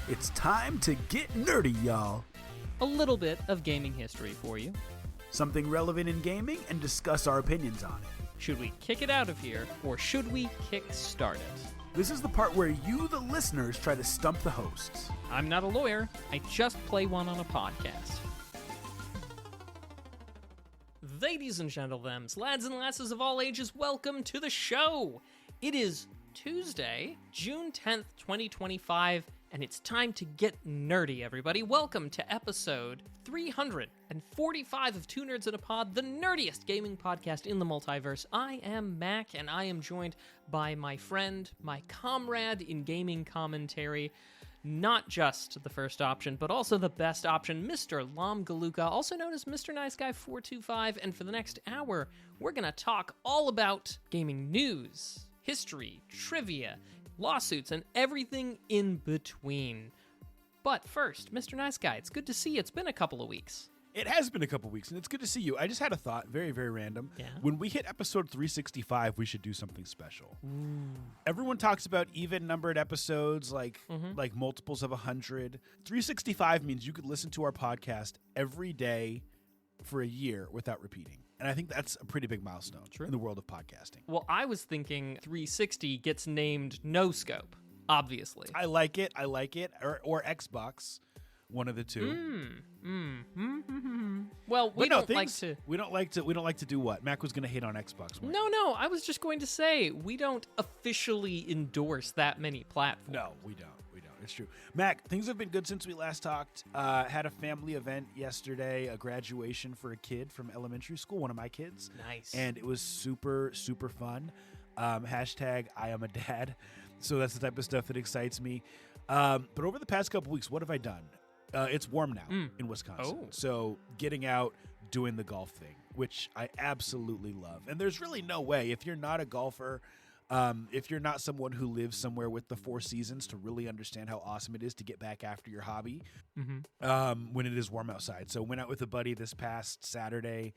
It's time to get nerdy, y'all. A little bit of gaming history for you. Something relevant in gaming and discuss our opinions on it. Should we kick it out of here, or should we kick-start it? This is the part where you, the listeners, try to stump the hosts. I'm not a lawyer. I just play one on a podcast. Ladies and gentlemen, lads and lasses of all ages, welcome to the show. It is Tuesday, June 10th, 2025, and it's time to get nerdy, everybody. Welcome to episode 345 of Two Nerds in a Pod, the nerdiest gaming podcast in the multiverse. I am Mac, and I am joined by my friend, my comrade in gaming commentary, not just the first option, but also the best option, Mr. Lam Galuka, also known as Mr. Nice Guy 425, and for the next hour, we're going to talk all about gaming news, history, trivia, lawsuits, and everything in between. But first, Mr. Nice Guy, it's good to see you. It's been a couple of weeks. It has been a couple weeks, and it's good to see you. I just had a thought, very, very random. Yeah? When we hit episode 365, we should do something special. Ooh. Everyone talks about even-numbered episodes, like multiples of 100. 365 means you could listen to our podcast every day for a year without repeating. And I think that's a pretty big milestone in the world of podcasting. Well, I was thinking 360 gets named No Scope, obviously. I like it. Or Xbox, one of the two. Well, we don't like to... We don't like to do what? Mac was going to hate on Xbox. No, I was just going to say, we don't officially endorse that many platforms. No, we don't. It's true. Mac, things have been good since we last talked. Had a family event yesterday, a graduation for a kid from elementary school, one of my kids. Nice. And it was super, super fun. Hashtag I am a dad. So that's the type of stuff that excites me. But over the past couple weeks, what have I done? It's warm now in Wisconsin. Oh. So getting out, doing the golf thing, which I absolutely love. And there's really no way, if you're not a golfer, if you're not someone who lives somewhere with the four seasons, to really understand how awesome it is to get back after your hobby when it is warm outside. So went out with a buddy this past Saturday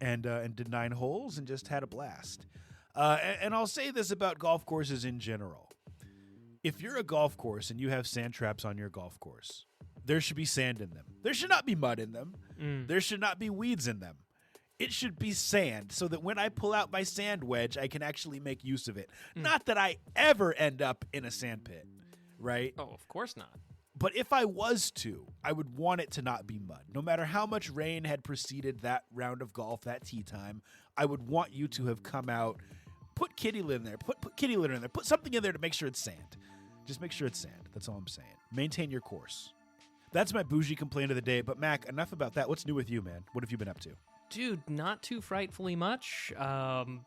and did 9 holes and just had a blast. And I'll say this about golf courses in general. If you're a golf course and you have sand traps on your golf course, there should be sand in them. There should not be mud in them. There should not be weeds in them. It should be sand so that when I pull out my sand wedge, I can actually make use of it. Not that I ever end up in a sand pit, right? Oh, of course not. But if I was to, I would want it to not be mud. No matter how much rain had preceded that round of golf, that tee time, I would want you to have come out, put kitty litter in there, put kitty litter in there, put something in there to make sure it's sand. Just make sure it's sand. That's all I'm saying. Maintain your course. That's my bougie complaint of the day. But Mac, enough about that. What's new with you, man? What have you been up to? Dude, not too frightfully much.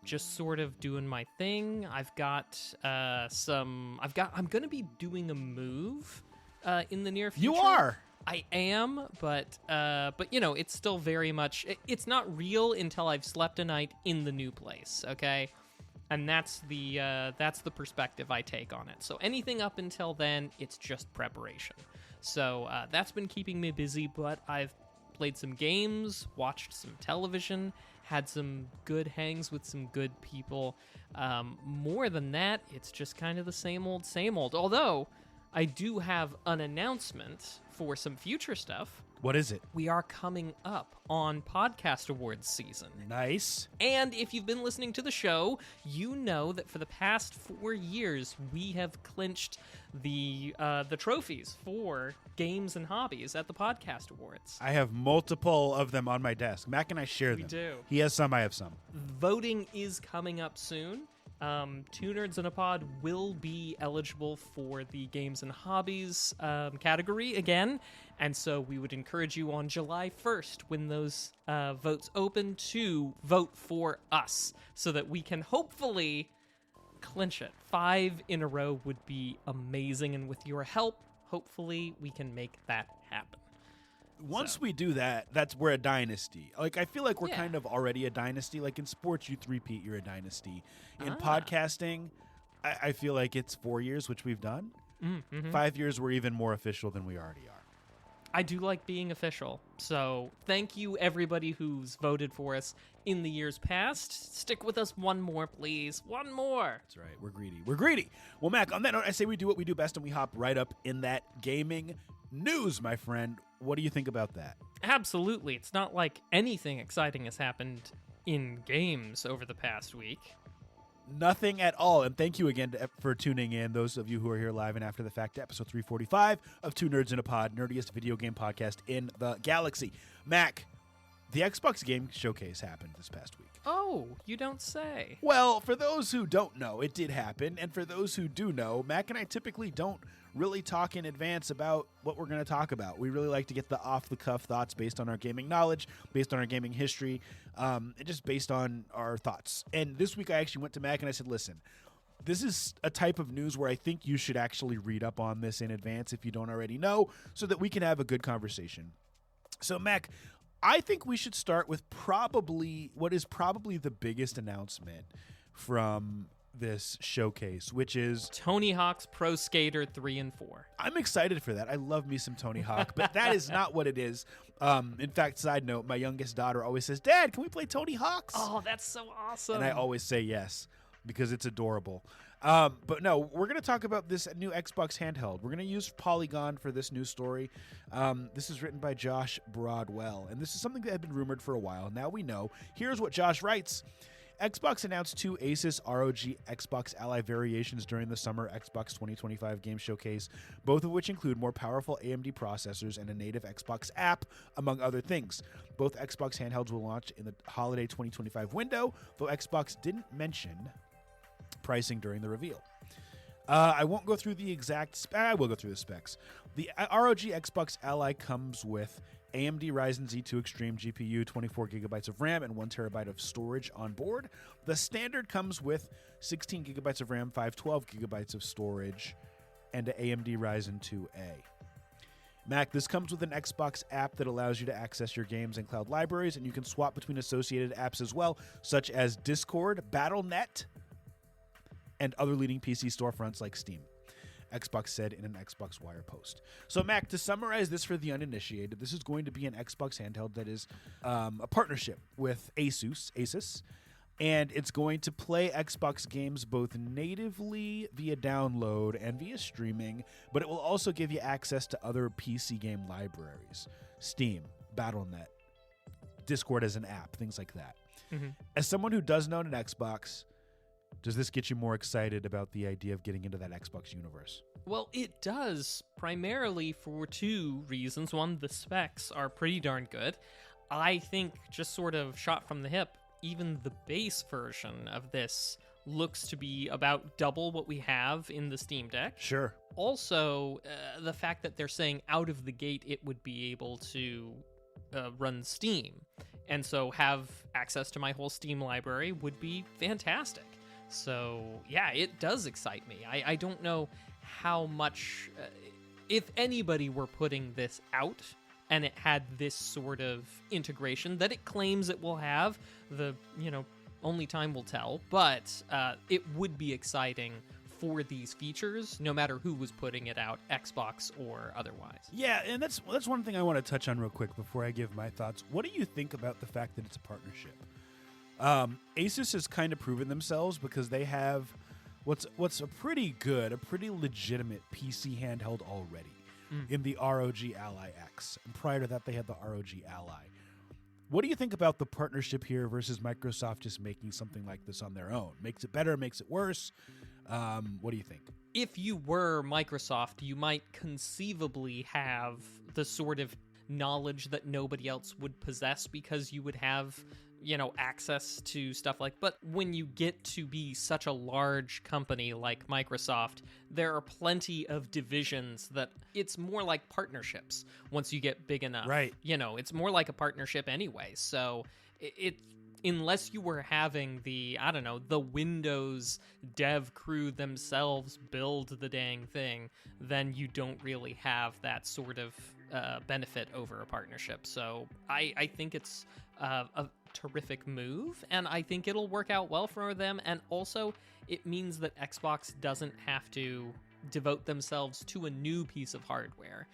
Just sort of doing my thing. I've got I'm going to be doing a move in the near future. You are. I am, but you know, it's still very much. It's not real until I've slept a night in the new place. Okay. And that's the perspective I take on it. So anything up until then, it's just preparation. So that's been keeping me busy, but I've played some games, watched some television, had some good hangs with some good people. More than that, it's just kind of the same old, same old. Although, I do have an announcement for some future stuff. What is it? We are coming up on Podcast Awards season. Nice. And if you've been listening to the show, you know that for the past 4 years, we have clinched the trophies for games and hobbies at the Podcast Awards. I have multiple of them on my desk. Mac and I share them. We do. He has some, I have some. Voting is coming up soon. Two Nerds in a Pod will be eligible for the games and hobbies category again, and so we would encourage you on July 1st, when those votes open, to vote for us so that we can hopefully clinch it. 5 in a row would be amazing, and with your help, hopefully we can make that happen. Once we do that, we're a dynasty. Like, I feel like we're kind of already a dynasty. Like, in sports, you three-peat, you're a dynasty. In podcasting, I feel like it's 4 years, which we've done. 5 years, we're even more official than we already are. I do like being official. So thank you, everybody who's voted for us in the years past. Stick with us one more, please. One more. That's right. We're greedy. We're greedy. Well, Mac, on that note, I say we do what we do best and we hop right up in that gaming news, my friend. What do you think about that? Absolutely. It's not like anything exciting has happened in games over the past week. Nothing at all. And thank you again for tuning in, those of you who are here live and after the fact, to episode 345 of Two Nerds in a Pod, nerdiest video game podcast in the galaxy. Mac, the Xbox Game Showcase happened this past week. Oh, you don't say. Well, for those who don't know, it did happen. And for those who do know, Mac and I typically don't really talk in advance about what we're going to talk about. We really like to get the off-the-cuff thoughts based on our gaming knowledge, based on our gaming history, and just based on our thoughts. And this week I actually went to Mac and I said, listen, this is a type of news where I think you should actually read up on this in advance if you don't already know, so that we can have a good conversation. So, Mac, I think we should start with what is probably the biggest announcement from this showcase, which is Tony Hawk's Pro Skater 3 and 4. I'm excited for that. I love me some Tony Hawk, but that is not what it is. In fact, side note, my youngest daughter always says, Dad, can we play Tony Hawk's? Oh, that's so awesome. And I always say yes, because it's adorable. But no, we're going to talk about this new Xbox handheld. We're going to use Polygon for this news story. This is written by Josh Broadwell, and this is something that had been rumored for a while. Now we know. Here's what Josh writes. Xbox announced 2 Asus ROG Xbox Ally variations during the summer Xbox 2025 game showcase, both of which include more powerful AMD processors and a native Xbox app, among other things. Both Xbox handhelds will launch in the holiday 2025 window, though Xbox didn't mention pricing during the reveal. I won't go through the exact I will go through the specs. The ROG Xbox Ally comes with AMD Ryzen Z2 Extreme GPU, 24 gigabytes of RAM, and 1 terabyte of storage on board. The standard comes with 16 gigabytes of RAM, 512 gigabytes of storage, and an AMD Ryzen 2A. Mac, this comes with an Xbox app that allows you to access your games and cloud libraries, and you can swap between associated apps as well, such as Discord, Battle.net, and other leading PC storefronts like Steam, Xbox said in an Xbox Wire post. So, Mac, to summarize this for the uninitiated, this is going to be an Xbox handheld that is a partnership with Asus, and it's going to play Xbox games both natively via download and via streaming, but it will also give you access to other PC game libraries, Steam, Battle.net, Discord as an app, things like that. Mm-hmm. As someone who doesn't own an Xbox, does this get you more excited about the idea of getting into that Xbox universe? Well, it does, primarily for 2 reasons. One, the specs are pretty darn good. I think, just sort of shot from the hip, even the base version of this looks to be about double what we have in the Steam Deck. Sure. Also, the fact that they're saying out of the gate it would be able to run Steam, and so have access to my whole Steam library would be fantastic. So, yeah, it does excite me. I don't know how much, if anybody were putting this out and it had this sort of integration that it claims it will have, only time will tell, but it would be exciting for these features, no matter who was putting it out, Xbox or otherwise. Yeah, and that's one thing I want to touch on real quick before I give my thoughts. What do you think about the fact that it's a partnership? Asus has kind of proven themselves because they have what's a pretty legitimate PC handheld already in the ROG Ally X. And prior to that, they had the ROG Ally. What do you think about the partnership here versus Microsoft just making something like this on their own? Makes it better, makes it worse? What do you think? If you were Microsoft, you might conceivably have the sort of knowledge that nobody else would possess because you would have access to stuff but when you get to be such a large company like Microsoft, there are plenty of divisions that it's more like partnerships once you get big enough. Right. It's more like a partnership anyway. So it unless you were having the Windows dev crew themselves build the dang thing, then you don't really have that sort of benefit over a partnership. So I think it's a terrific move, and I think it'll work out well for them. And also, it means that Xbox doesn't have to devote themselves to a new piece of hardware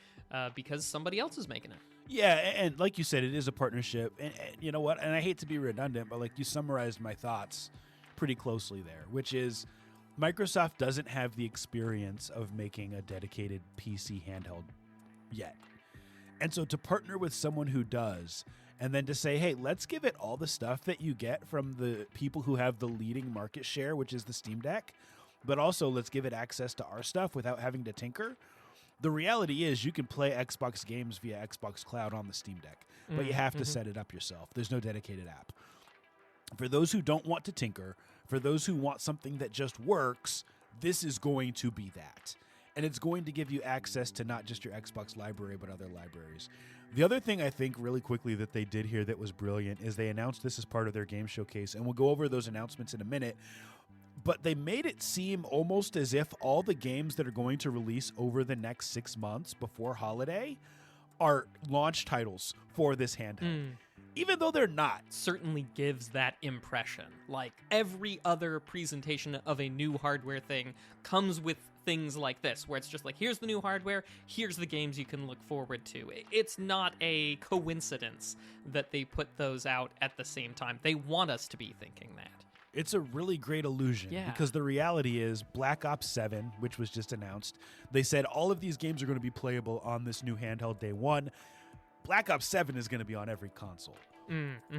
because somebody else is making it. Yeah, and like you said, it is a partnership. And you know what? And I hate to be redundant, but like you summarized my thoughts pretty closely there, which is Microsoft doesn't have the experience of making a dedicated PC handheld yet. And so to partner with someone who does, and then to say, hey, let's give it all the stuff that you get from the people who have the leading market share, which is the Steam Deck, but also let's give it access to our stuff without having to tinker. The reality is you can play Xbox games via Xbox Cloud on the Steam Deck, but you have to set it up yourself. There's no dedicated app. For those who don't want to tinker, for those who want something that just works, this is going to be that. And it's going to give you access to not just your Xbox library, but other libraries. The other thing I think really quickly that they did here that was brilliant is they announced this as part of their game showcase, and we'll go over those announcements in a minute. But they made it seem almost as if all the games that are going to release over the next 6 months before holiday are launch titles for this handheld. Even though they're not. Certainly gives that impression. Like every other presentation of a new hardware thing comes with things like this, where it's just like, here's the new hardware, here's the games you can look forward to. It's not a coincidence that they put those out at the same time. They want us to be thinking that. It's a really great illusion because the reality is Black Ops 7, which was just announced, they said all of these games are going to be playable on this new handheld day one. Black Ops 7 is going to be on every console.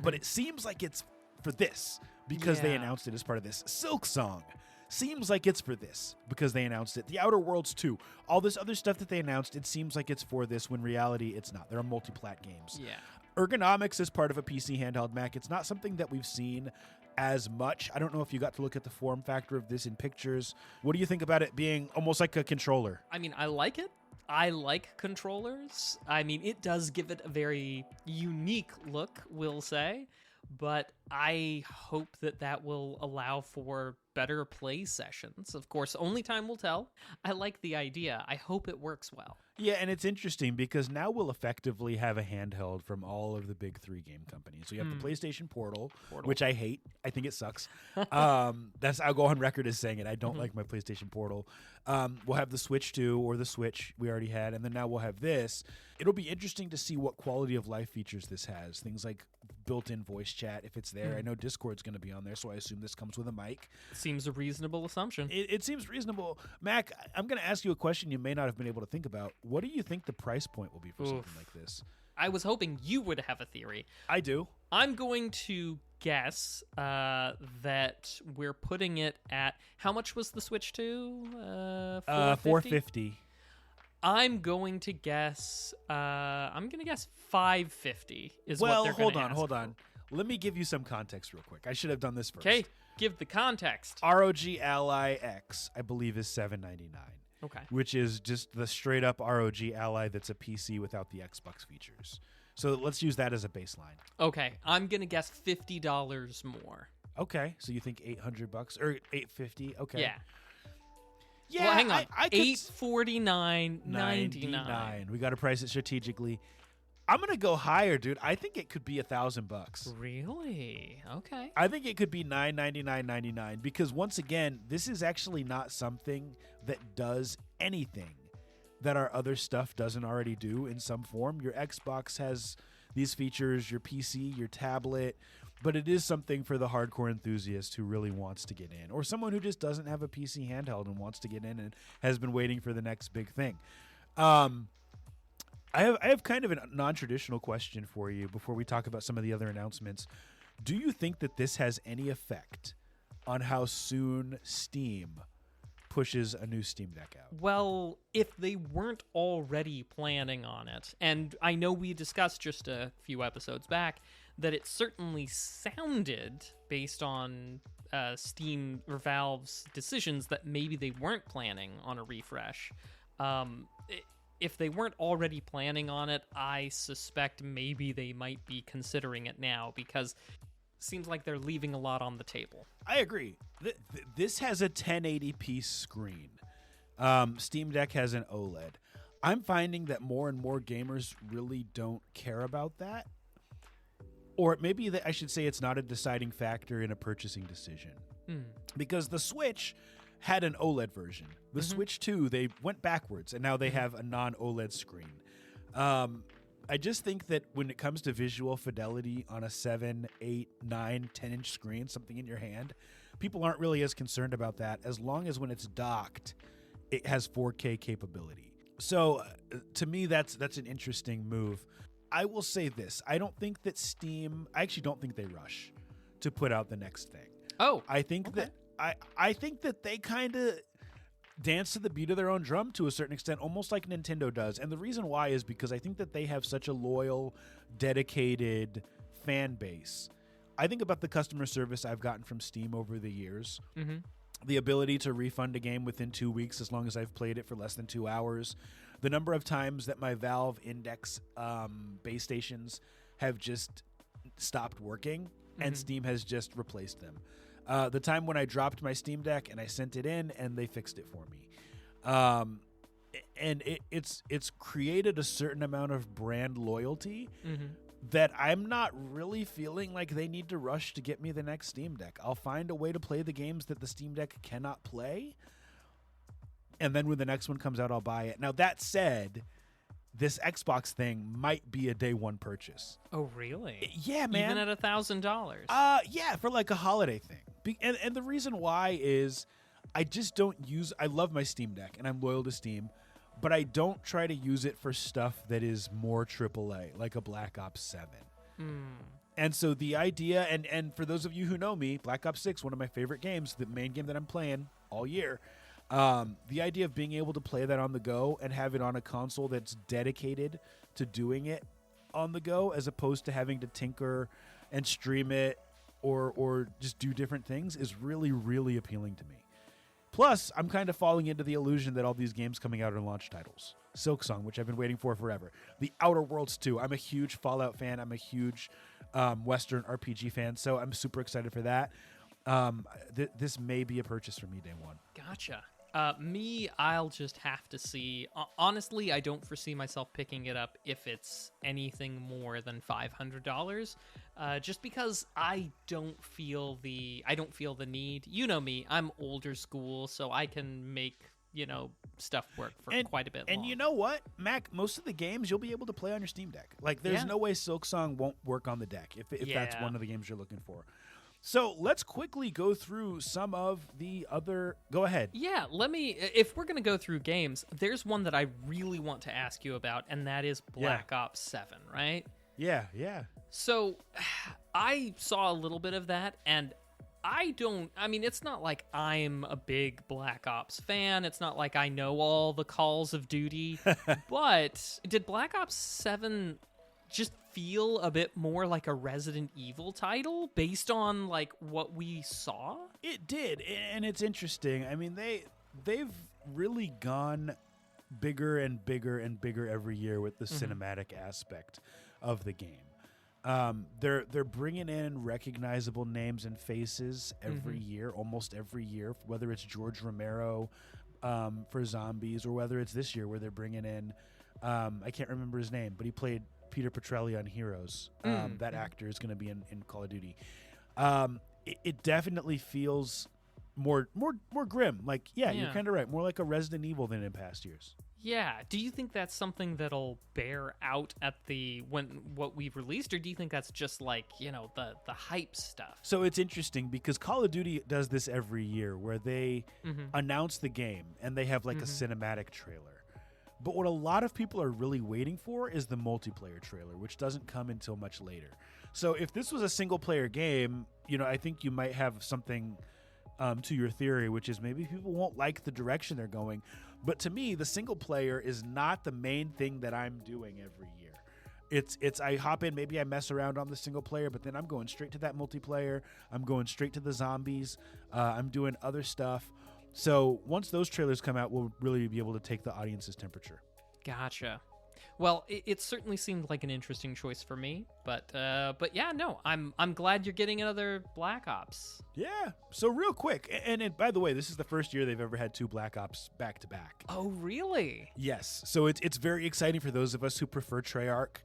But it seems like it's for this because they announced it as part of this. Silk Song seems like it's for this because they announced it. The Outer Worlds 2, all this other stuff that they announced, it seems like it's for this when reality it's not. They're multi-plat games. Yeah. Ergonomics is part of a PC handheld Mac. It's not something that we've seen as much. I don't know if you got to look at the form factor of this in pictures. What do you think about it being almost like a controller? I mean, I like it. I like controllers. I mean, it does give it a very unique look, we'll say, but I hope that that will allow for better play sessions. Of course, only time will tell. I like the idea. I hope it works well. Yeah, and it's interesting because now we'll effectively have a handheld from all of the big three game companies. So you have the PlayStation Portal, which I hate. I think it sucks. I'll go on record as saying it. I don't like my PlayStation Portal. We'll have the Switch 2 or the Switch we already had, and then now we'll have this. It'll be interesting to see what quality of life features this has. Things like built-in voice chat, if it's there. I know Discord's going to be on there, so I assume this comes with a mic. Seems a reasonable assumption. It seems reasonable. Mac, I'm going to ask you a question you may not have been able to think about. What do you think the price point will be for something like this? I was hoping you would have a theory. I do. I'm going to guess that we're putting it at, how much was the Switch 2? $450. I'm going to guess $550 is what they're going to ask. Hold on. Let me give you some context real quick. I should have done this first. Okay, give the context. ROG Ally X, I believe, is $799. Okay. Which is just the straight up ROG Ally that's a PC without the Xbox features. So let's use that as a baseline. Okay, I'm going to guess $50 more. Okay, so you think $800 or $850? Okay. Yeah. Yeah, well, hang on. I could $849.99. We got to price it strategically. I'm gonna go higher, dude. I think it could be $1,000. Really? Okay. I think it could be $999.99 because once again, this is actually not something that does anything that our other stuff doesn't already do in some form. Your Xbox has these features, your PC, your tablet, but it is something for the hardcore enthusiast who really wants to get in, or someone who just doesn't have a PC handheld and wants to get in and has been waiting for the next big thing. I have kind of a non-traditional question for you before we talk about some of the other announcements. Do you think that this has any effect on how soon Steam pushes a new Steam Deck out? Well, if they weren't already planning on it, and I know we discussed just a few episodes back that it certainly sounded, based on Steam or Valve's decisions, that maybe they weren't planning on a refresh. If they weren't already planning on it, I suspect maybe they might be considering it now because it seems like they're leaving a lot on the table. I agree. This has a 1080p screen. Steam Deck has an OLED. I'm finding that more and more gamers really don't care about that. Or maybe I should say it's not a deciding factor in a purchasing decision. Because the Switch had an OLED version. The Switch 2, they went backwards, and now they have a non-OLED screen. I just think that when it comes to visual fidelity on a 7, 8, 9, 10-inch screen, something in your hand, people aren't really as concerned about that as long as when it's docked, it has 4K capability. So to me, that's an interesting move. I will say this. I don't think that Steam, I actually don't think they rush to put out the next thing. Oh, I think that I think that they kind of dance to the beat of their own drum to a certain extent, almost like Nintendo does. And the reason why is because I think that they have such a loyal, dedicated fan base. I think about the customer service I've gotten from Steam over the years. The ability to refund a game within 2 weeks as long as I've played it for less than 2 hours. The number of times that my Valve Index base stations have just stopped working and Steam has just replaced them. The time when I dropped my Steam Deck and I sent it in and they fixed it for me. And it's created a certain amount of brand loyalty that I'm not really feeling like they need to rush to get me the next Steam Deck. I'll find a way to play the games that the Steam Deck cannot play. And then when the next one comes out, I'll buy it. Now, that said, this Xbox thing might be a day one purchase. Oh, really? Yeah, man. Even at $1,000? Yeah, for like a holiday thing. And the reason why is I just don't use... I love my Steam Deck, and I'm loyal to Steam, but I don't try to use it for stuff that is more AAA, like a Black Ops 7. And so the idea... And for those of you who know me, Black Ops 6, one of my favorite games, the main game that I'm playing all year... the idea of being able to play that on the go and have it on a console that's dedicated to doing it on the go as opposed to having to tinker and stream it or just do different things is really, really appealing to me. Plus, I'm kind of falling into the illusion that all these games coming out are launch titles. Silksong, which I've been waiting for forever. The Outer Worlds 2. I'm a huge Fallout fan. I'm a huge Western RPG fan, so I'm super excited for that. This may be a purchase for me day one. Gotcha. I'll just have to see. Honestly, I don't foresee myself picking it up if it's anything more than $500. Just because I don't feel the need. You know me, I'm older school, so I can make stuff work for quite a bit. And you know what, Mac? Most of the games you'll be able to play on your Steam Deck. Like, there's no way Silksong won't work on the deck if that's one of the games you're looking for. So let's quickly go through some of the other... Go ahead. Yeah, if we're going to go through games, there's one that I really want to ask you about, and that is Black Ops 7, right? Yeah. So I saw a little bit of that, and it's not like I'm a big Black Ops fan. It's not like I know all the Calls of Duty, but did Black Ops 7 just feel a bit more like a Resident Evil title based on like what we saw? It did, and it's interesting. I mean, they've really gone bigger and bigger and bigger every year with the cinematic aspect of the game. They're bringing in recognizable names and faces every year, almost every year, whether it's George Romero for Zombies or whether it's this year where they're bringing in I can't remember his name, but he played Peter Petrelli on Heroes. That actor is going to be in Call of Duty. It definitely feels more grim. Like, you're kind of right. More like a Resident Evil than in past years. Yeah. Do you think that's something that'll bear out at what we've released, or do you think that's just like, the hype stuff? So it's interesting because Call of Duty does this every year where they announce the game and they have like a cinematic trailer. But what a lot of people are really waiting for is the multiplayer trailer, which doesn't come until much later. So if this was a single-player game, I think you might have something to your theory, which is maybe people won't like the direction they're going. But to me, the single-player is not the main thing that I'm doing every year. It's I hop in, maybe I mess around on the single-player, but then I'm going straight to that multiplayer. I'm going straight to the zombies. I'm doing other stuff. So once those trailers come out, we'll really be able to take the audience's temperature. Gotcha. Well, it certainly seemed like an interesting choice for me, But yeah, no, I'm glad you're getting another Black Ops. Yeah. So real quick, and by the way, this is the first year they've ever had 2 Black Ops back to back. Oh, really? Yes. So it's very exciting for those of us who prefer Treyarch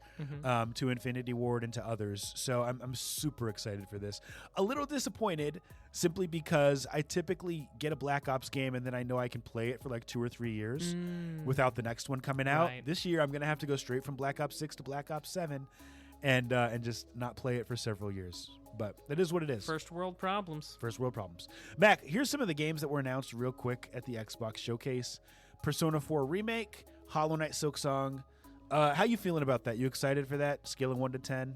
to Infinity Ward and to others. So I'm super excited for this. A little disappointed simply because I typically get a Black Ops game and then I know I can play it for like 2 or 3 years without the next one coming out. Right. This year I'm going to have to go straight from Black Ops 6 to Black Ops 7 and just not play it for several years. But that is what it is. First world problems. First world problems. Mac, here's some of the games that were announced real quick at the Xbox Showcase. Persona 4 Remake, Hollow Knight Silksong. How you feeling about that? You excited for that? Scale of 1 to 10?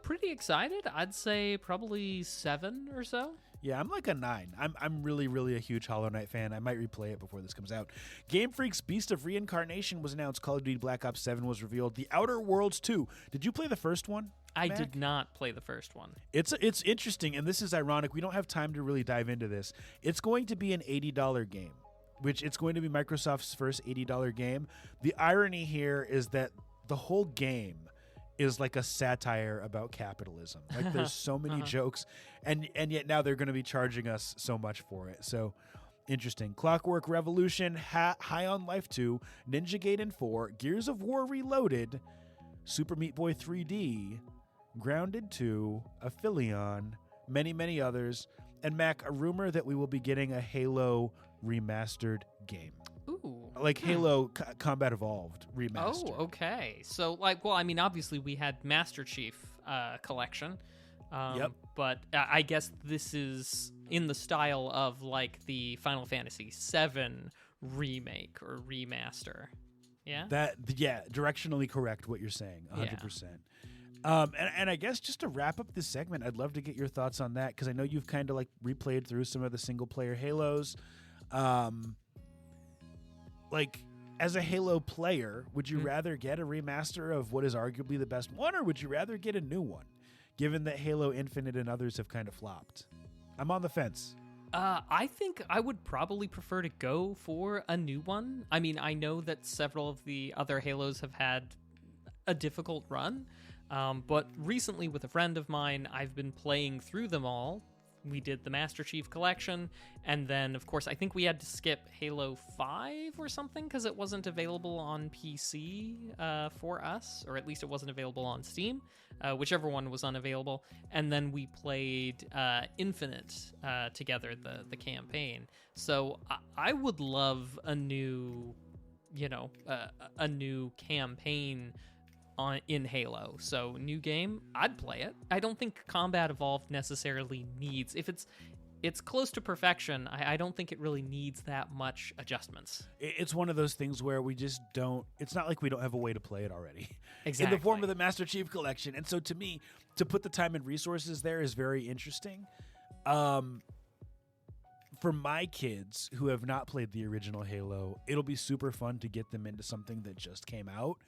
Pretty excited. I'd say probably 7 or so. Yeah, I'm like a 9. I'm really a huge Hollow Knight fan. I might replay it before this comes out. Game Freak's Beast of Reincarnation was announced. Call of Duty Black Ops 7 was revealed. The Outer Worlds 2. Did you play the first one? I Mac? did not play the first one. It's interesting, and this is ironic. We don't have time to really dive into this. It's going to be an $80 game, which it's going to be Microsoft's first $80 game. The irony here is that the whole game is like a satire about capitalism. Like there's so many jokes, and yet now they're going to be charging us so much for it. So interesting. Clockwork Revolution, High on Life 2, Ninja Gaiden 4, Gears of War Reloaded, Super Meat Boy 3D, Grounded 2, Aphelion, many others, and Mac, a rumor that we will be getting a Halo remastered game. Ooh. Like Halo Combat Evolved remastered. Oh, okay. So, like, well, I mean, obviously we had Master Chief collection. Yep. But I guess this is in the style of, like, the Final Fantasy VII remake or remaster. Yeah? Directionally correct what you're saying, 100%. And I guess just to wrap up this segment, I'd love to get your thoughts on that, because I know you've kind of like replayed through some of the single-player Halos. Like, as a Halo player, would you rather get a remaster of what is arguably the best one, or would you rather get a new one, given that Halo Infinite and others have kind of flopped? I'm on the fence. I think I would probably prefer to go for a new one. I mean, I know that several of the other Halos have had a difficult run, but recently with a friend of mine, I've been playing through them all. We did the Master Chief Collection, and then, of course, I think we had to skip Halo 5 or something because it wasn't available on PC for us, or at least it wasn't available on Steam, whichever one was unavailable. And then we played Infinite together, the campaign. So I would love a new, a new campaign in Halo. So new game, I'd play it. I don't think Combat Evolved necessarily needs, if it's close to perfection, I don't think it really needs that much adjustments. It's one of those things where we just don't, it's not like we don't have a way to play it already. Exactly. In the form of the Master Chief Collection. And so to me, to put the time and resources there is very interesting. For my kids who have not played the original Halo, it'll be super fun to get them into something that just came out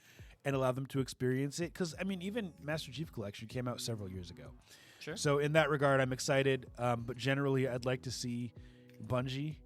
and allow them to experience it. Because, I mean, even Master Chief Collection came out several years ago. Sure. So in that regard, I'm excited. But generally, I'd like to see Bungie,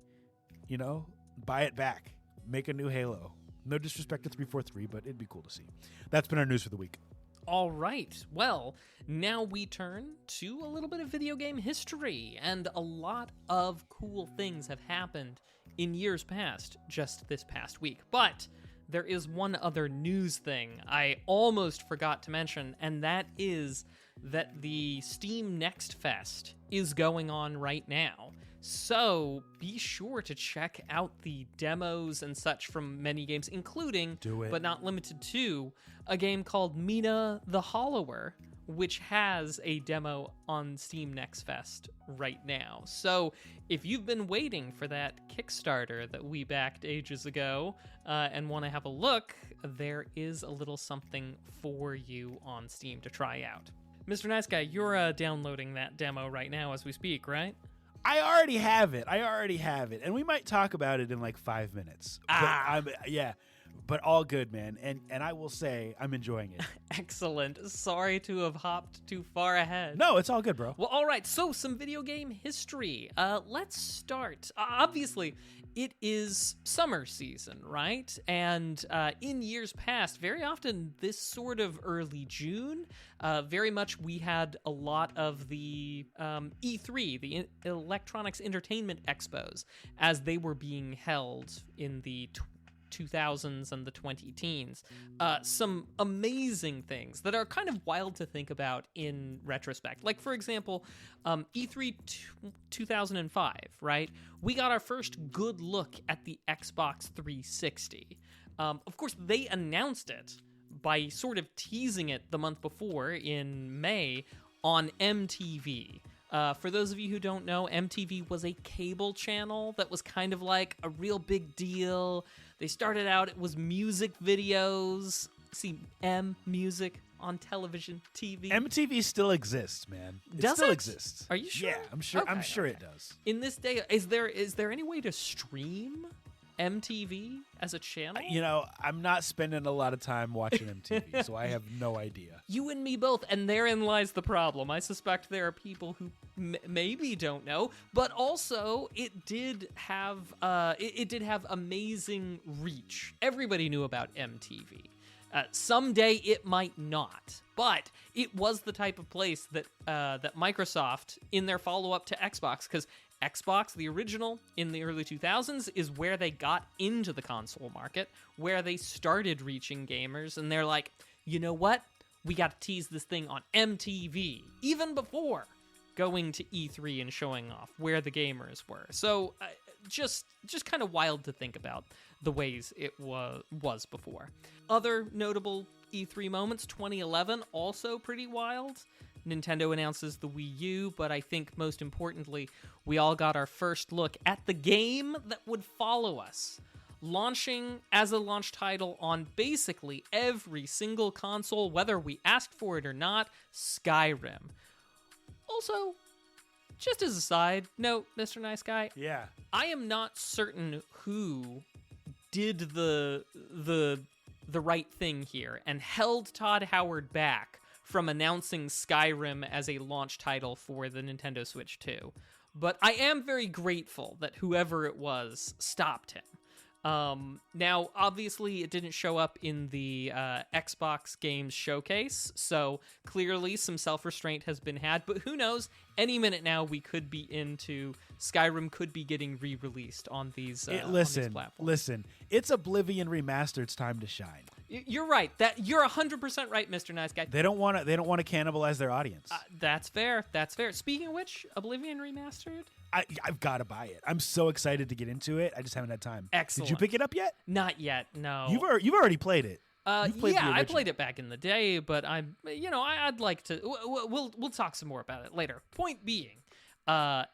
buy it back. Make a new Halo. No disrespect to 343, but it'd be cool to see. That's been our news for the week. All right. Well, now we turn to a little bit of video game history. And a lot of cool things have happened in years past, just this past week. But there is one other news thing I almost forgot to mention, and that is that the Steam Next Fest is going on right now. So be sure to check out the demos and such from many games, including, but not limited to, a game called Mina the Hollower, which has a demo on Steam Next Fest right now. So if you've been waiting for that Kickstarter that we backed ages ago and want to have a look, there is a little something for you on Steam to try out. Mr. Nice Guy, you're downloading that demo right now as we speak, right? I already have it. And we might talk about it in like 5 minutes. but all good, man. And I will say I'm enjoying it. Excellent. Sorry to have hopped too far ahead. No, it's all good, bro. Well, all right. So, some video game history. Let's start. Obviously, it is summer season, right? And in years past, very often this sort of early June, very much we had a lot of the E3, the Electronics Entertainment Expos, as they were being held in the 2000s and the 2010s. Some amazing things that are kind of wild to think about in retrospect. Like, for example, E3 2005, right? We got our first good look at the Xbox 360. Of course, they announced it by sort of teasing it the month before in May on MTV. For those of you who don't know, MTV was a cable channel that was kind of like a real big deal. They started out, it was music videos. See, music on television, TV. MTV still exists, man. Does still it? exists. Are you sure? Yeah, I'm sure. I'm Okay, sure okay. it does. In this day, is there any way to stream MTV as a channel? You know, I'm not spending a lot of time watching MTV, so I have no idea. You and me both, and therein lies the problem. I suspect there are people who maybe don't know, but also it did have amazing reach. Everybody knew about MTV. Someday it might not, but it was the type of place that that Microsoft, in their follow-up to Xbox, because Xbox, the original, in the early 2000s, is where they got into the console market, where they started reaching gamers, and they're like, you know what? We got to tease this thing on MTV, even before going to E3 and showing off where the gamers were. So just kind of wild to think about the ways it was before. Other notable E3 moments, 2011, also pretty wild. Nintendo announces the Wii U, but I think most importantly, we all got our first look at the game that would follow us, launching as a launch title on basically every single console, whether we asked for it or not, Skyrim. Also, just as a side note, Mr. Nice Guy, Yeah. I am not certain who did the right thing here and held Todd Howard back from announcing Skyrim as a launch title for the Nintendo Switch 2. But I am very grateful that whoever it was stopped him. Now, obviously, it didn't show up in the Xbox Games Showcase, so clearly some self-restraint has been had, but who knows? Any minute now, we could be into Skyrim could be getting re-released on these on these platforms. Listen, it's Oblivion Remastered. It's time to shine. You're right. You're 100% right, Mr. Nice Guy. They don't want to cannibalize their audience. That's fair. That's fair. Speaking of which, Oblivion Remastered? I've got to buy it. I'm so excited to get into it. I just haven't had time. Excellent. Did you pick it up yet? Not yet. No. You've already played it. You've played the I original. played it back in the day, but I'd like to. We'll talk some more about it later. Point being,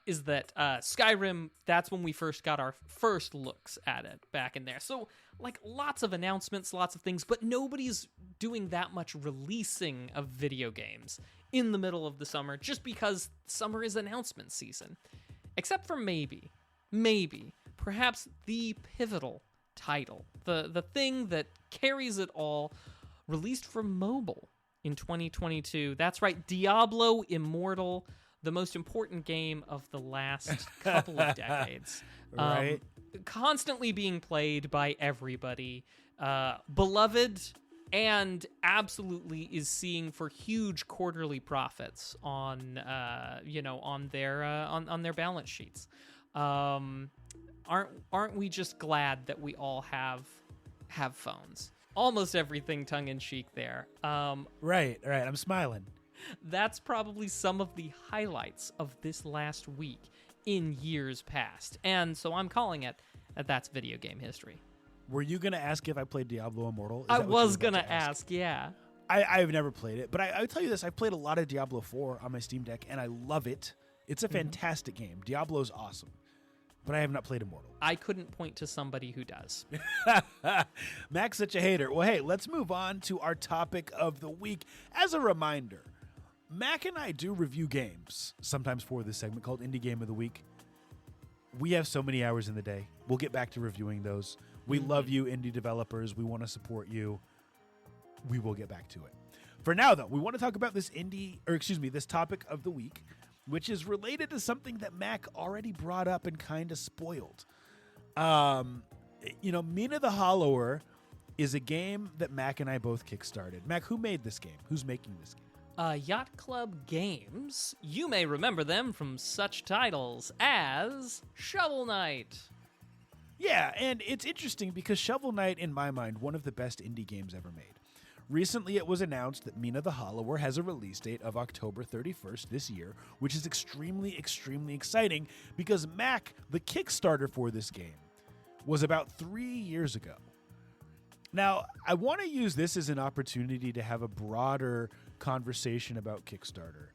is that Skyrim? That's when we first got our first looks at it back in there. So like lots of announcements, lots of things, but nobody's doing that much releasing of video games in the middle of the summer, just because summer is announcement season. Except for maybe, perhaps the pivotal title, the thing that carries it all, released for mobile in 2022. That's right, Diablo Immortal, the most important game of the last couple of decades. Right. Constantly being played by everybody, beloved, and absolutely is seeing for huge quarterly profits on their balance sheets. Aren't we just glad that we all have phones? Almost everything tongue in cheek there. Right. I'm smiling. That's probably some of the highlights of this last week in years past, and so I'm calling it that's video game history. Were you gonna ask if I played Diablo Immortal? Is I that what you were was about gonna to ask? yeah. I've never played it, but I'll tell you this: I've played a lot of Diablo 4 on my Steam Deck, and I love it. It's a fantastic game. Diablo's awesome, but I have not played Immortal. I couldn't point to somebody who does. Mac's such a hater. Well, hey, let's move on to our topic of the week. As a reminder, Mac and I do review games, sometimes for this segment called Indie Game of the Week. We have so many hours in the day. We'll get back to reviewing those. We love you, indie developers. We want to support you. We will get back to it. For now, though, we want to talk about this this topic of the week, which is related to something that Mac already brought up and kind of spoiled. Mina the Hollower is a game that Mac and I both kickstarted. Mac, who made this game? Who's making this game? Yacht Club Games. You may remember them from such titles as Shovel Knight. Yeah, and it's interesting because Shovel Knight, in my mind, one of the best indie games ever made. Recently, it was announced that Mina the Hollower has a release date of October 31st this year, which is extremely, extremely exciting because Mac, the Kickstarter for this game, was about 3 years ago. Now, I want to use this as an opportunity to have a broader conversation about Kickstarter.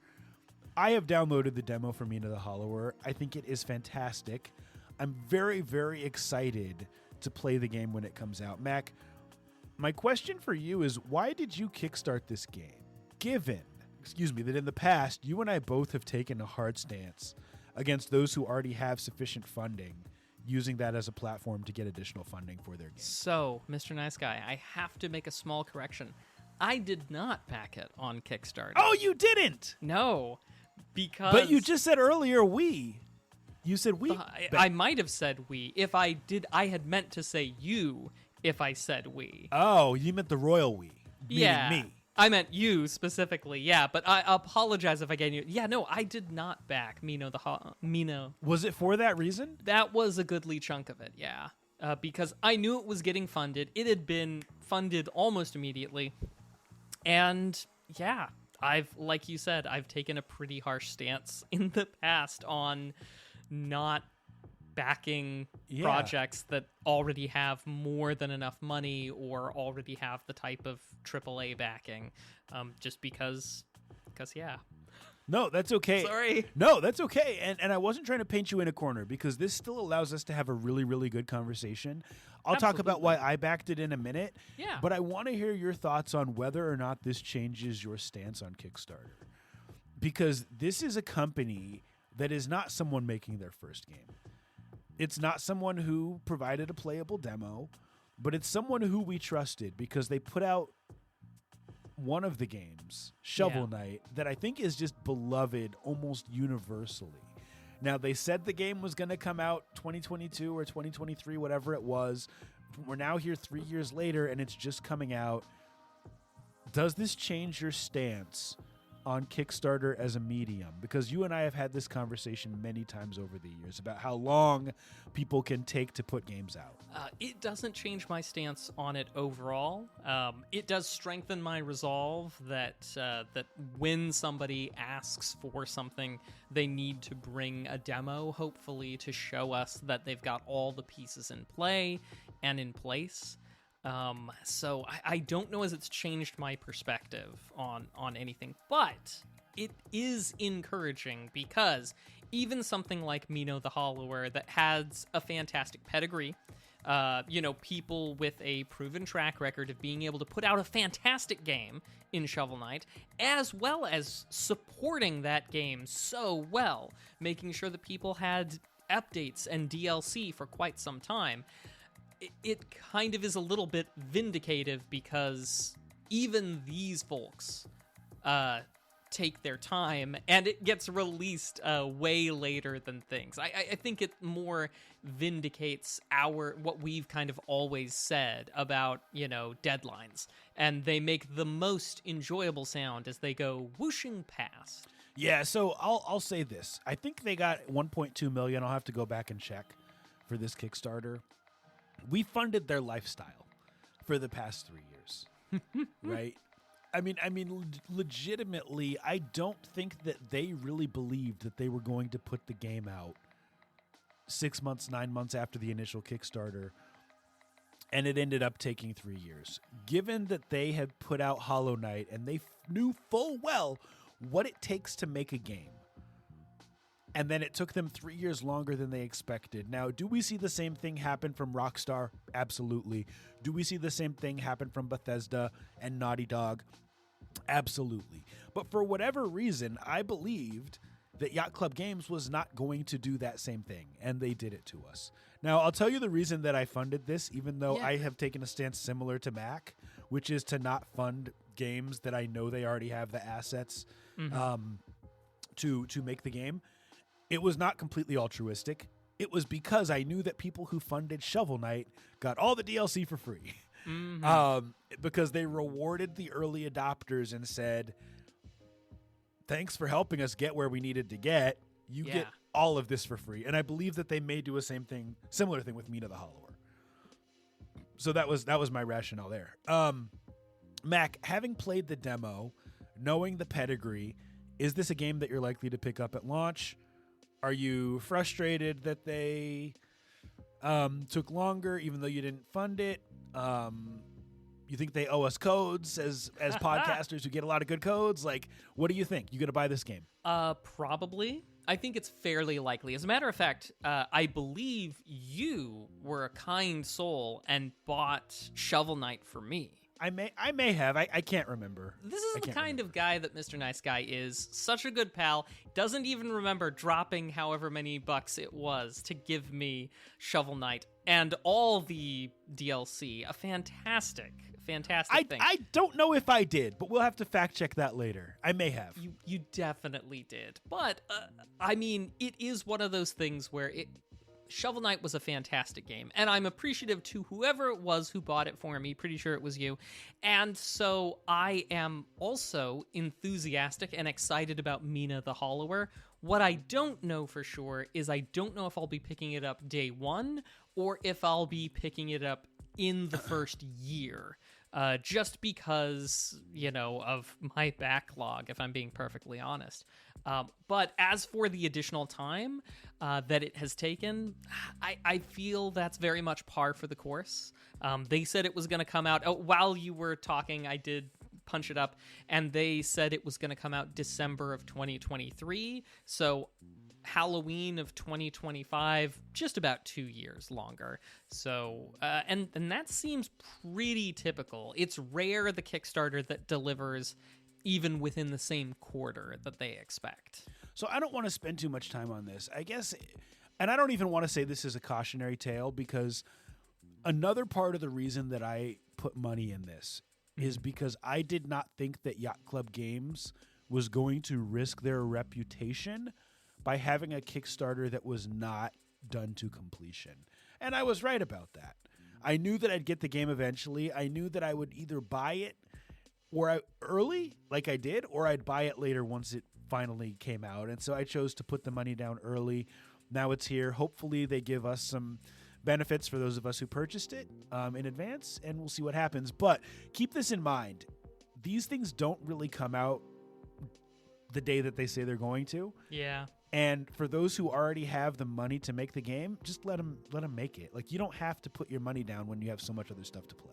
I have downloaded the demo for Mina the Hollower. I think it is fantastic. I'm very, very excited to play the game when it comes out. Mac, my question for you is, why did you kickstart this game? Given, that in the past, you and I both have taken a hard stance against those who already have sufficient funding, using that as a platform to get additional funding for their game. So, Mr. Nice Guy, I have to make a small correction. I did not back it on Kickstarter. Oh, you didn't? No, because... But you just said earlier we. You said we. I might have said we. If I did, I had meant to say you if I said we. Oh, you meant the royal we. Yeah. Me. I meant you specifically, yeah, but I apologize if I gave you... Yeah, no, I did not back Mina. Was it for that reason? That was a goodly chunk of it, yeah. Because I knew it was getting funded. It had been funded almost immediately. And, yeah, like you said, I've taken a pretty harsh stance in the past on not backing projects that already have more than enough money or already have the type of AAA backing, just because yeah. No, that's okay. Sorry. No, that's okay. And I wasn't trying to paint you in a corner because this still allows us to have a really, really good conversation. I'll talk about why I backed it in a minute. Yeah. But I want to hear your thoughts on whether or not this changes your stance on Kickstarter. Because this is a company that is not someone making their first game. It's not someone who provided a playable demo, but it's someone who we trusted because they put out one of the games, Shovel Knight, that I think is just beloved almost universally. Now, they said the game was going to come out 2022 or 2023, whatever it was. We're now here 3 years later, and it's just coming out. Does this change your stance on Kickstarter as a medium? Because you and I have had this conversation many times over the years about how long people can take to put games out. It doesn't change my stance on it overall. It does strengthen my resolve that when somebody asks for something, they need to bring a demo, hopefully, to show us that they've got all the pieces in play and in place. So I don't know as it's changed my perspective on anything, but it is encouraging because even something like Mina the Hollower that has a fantastic pedigree, people with a proven track record of being able to put out a fantastic game in Shovel Knight, as well as supporting that game so well, making sure that people had updates and DLC for quite some time. It kind of is a little bit vindicative because even these folks take their time, and it gets released way later than things. I think it more vindicates what we've kind of always said about, deadlines, and they make the most enjoyable sound as they go whooshing past. Yeah, so I'll say this. I think they got 1.2 million. I'll have to go back and check for this Kickstarter. We funded their lifestyle for the past 3 years, right? I mean, legitimately, I don't think that they really believed that they were going to put the game out 6 months, 9 months after the initial Kickstarter, and it ended up taking 3 years. Given that they had put out Hollow Knight and they knew full well what it takes to make a game, and then it took them 3 years longer than they expected. Now, do we see the same thing happen from Rockstar? Absolutely. Do we see the same thing happen from Bethesda and Naughty Dog? Absolutely. But for whatever reason, I believed that Yacht Club Games was not going to do that same thing, and they did it to us. Now, I'll tell you the reason that I funded this, even though I have taken a stance similar to Mac, which is to not fund games that I know they already have the assets to make the game. It was not completely altruistic. It was because I knew that people who funded Shovel Knight got all the DLC for free. Because they rewarded the early adopters and said, thanks for helping us get where we needed to get. You get all of this for free. And I believe that they may do a similar thing with Mina the Hollower. So that was my rationale there. Mac, having played the demo, knowing the pedigree, is this a game that you're likely to pick up at launch? Are you frustrated that they took longer even though you didn't fund it? You think they owe us codes as podcasters who get a lot of good codes? Like, what do you think? You going to buy this game? Probably. I think it's fairly likely. As a matter of fact, I believe you were a kind soul and bought Shovel Knight for me. I may have. I can't remember. This is the kind of guy that Mr. Nice Guy is. Such a good pal. Doesn't even remember dropping however many bucks it was to give me Shovel Knight and all the DLC. A fantastic thing. I don't know if I did, but we'll have to fact check that later. I may have. You definitely did. But, I mean, it is one of those things where Shovel Knight was a fantastic game, and I'm appreciative to whoever it was who bought it for me. Pretty sure it was you. And so I am also enthusiastic and excited about Mina the Hollower. What I don't know for sure is I don't know if I'll be picking it up day one or if I'll be picking it up in the first year. Just because, of my backlog, if I'm being perfectly honest. But as for the additional time that it has taken, I feel that's very much par for the course. They said it was going to come out. While you were talking, I did punch it up, and they said it was going to come out December of 2023. So Halloween of 2025, just about 2 years longer. So, and that seems pretty typical. It's rare the Kickstarter that delivers even within the same quarter that they expect. So I don't want to spend too much time on this, I guess, and I don't even want to say this is a cautionary tale, because another part of the reason that I put money in this is because I did not think that Yacht Club Games was going to risk their reputation by having a Kickstarter that was not done to completion. And I was right about that. I knew that I'd get the game eventually. I knew that I would either buy it early, like I did, or I'd buy it later once it finally came out. And so I chose to put the money down early. Now it's here. Hopefully they give us some benefits for those of us who purchased it in advance, and we'll see what happens. But keep this in mind. These things don't really come out the day that they say they're going to. Yeah. And for those who already have the money to make the game, just let them make it. Like, you don't have to put your money down when you have so much other stuff to play.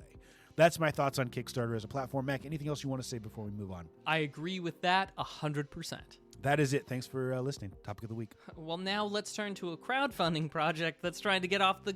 That's my thoughts on Kickstarter as a platform. Mac, anything else you want to say before we move on? I agree with that 100%. That is it. Thanks for listening. Topic of the week. Well, now let's turn to a crowdfunding project that's trying to get off the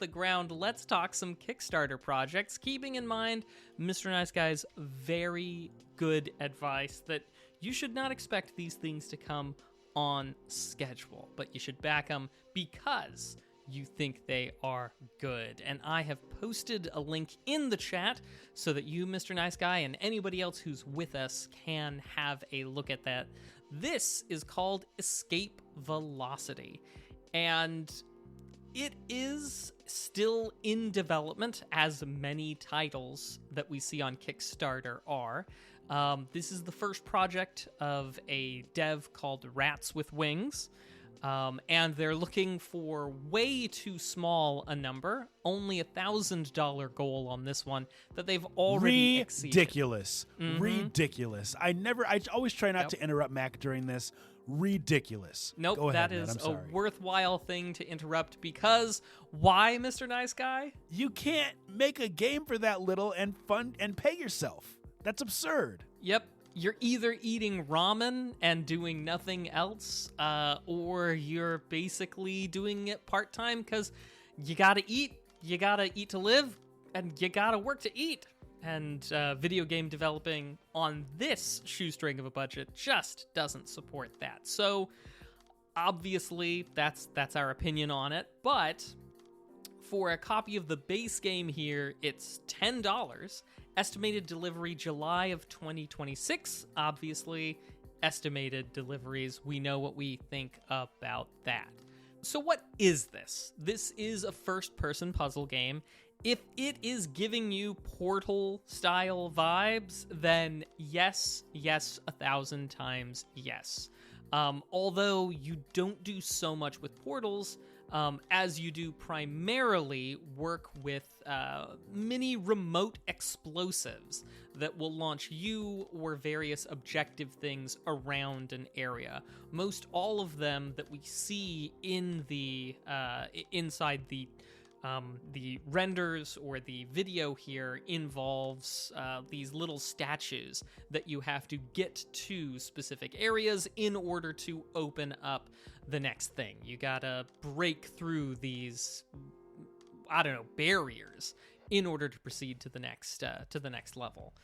ground. Let's talk some Kickstarter projects, keeping in mind Mr. Nice Guy's very good advice that you should not expect these things to come on schedule, but you should back them because you think they are good. And I have posted a link in the chat so that you, Mr. Nice Guy, and anybody else who's with us can have a look at that. This is called Escape Velocity, and it is still in development, as many titles that we see on Kickstarter are. This is the first project of a dev called Rats with Wings, and they're looking for way too small a number, only $1,000 goal on this one that they've already exceeded. Ridiculous. I always try not to interrupt Mac during this. Ridiculous. Nope, Go ahead, that is man. a worthwhile thing to interrupt because why, Mr. Nice Guy? You can't make a game for that little and fund and pay yourself. That's absurd. Yep. You're either eating ramen and doing nothing else, or you're basically doing it part-time because you gotta eat to live, and you gotta work to eat. and video game developing on this shoestring of a budget just doesn't support that. So obviously that's our opinion on it, but for a copy of the base game here, it's $10. Estimated delivery July of 2026. Obviously, estimated deliveries. We know what we think about that. So what is this? This is a first-person puzzle game. If it is giving you Portal-style vibes, then yes, 1,000 times yes. Although you don't do so much with portals, as you do primarily work with mini remote explosives that will launch you or various objective things around an area. Most all of them that we see in the inside the renders or the video here involves these little statues that you have to get to specific areas in order to open up the next thing. You gotta break through these, barriers in order to proceed to the next level.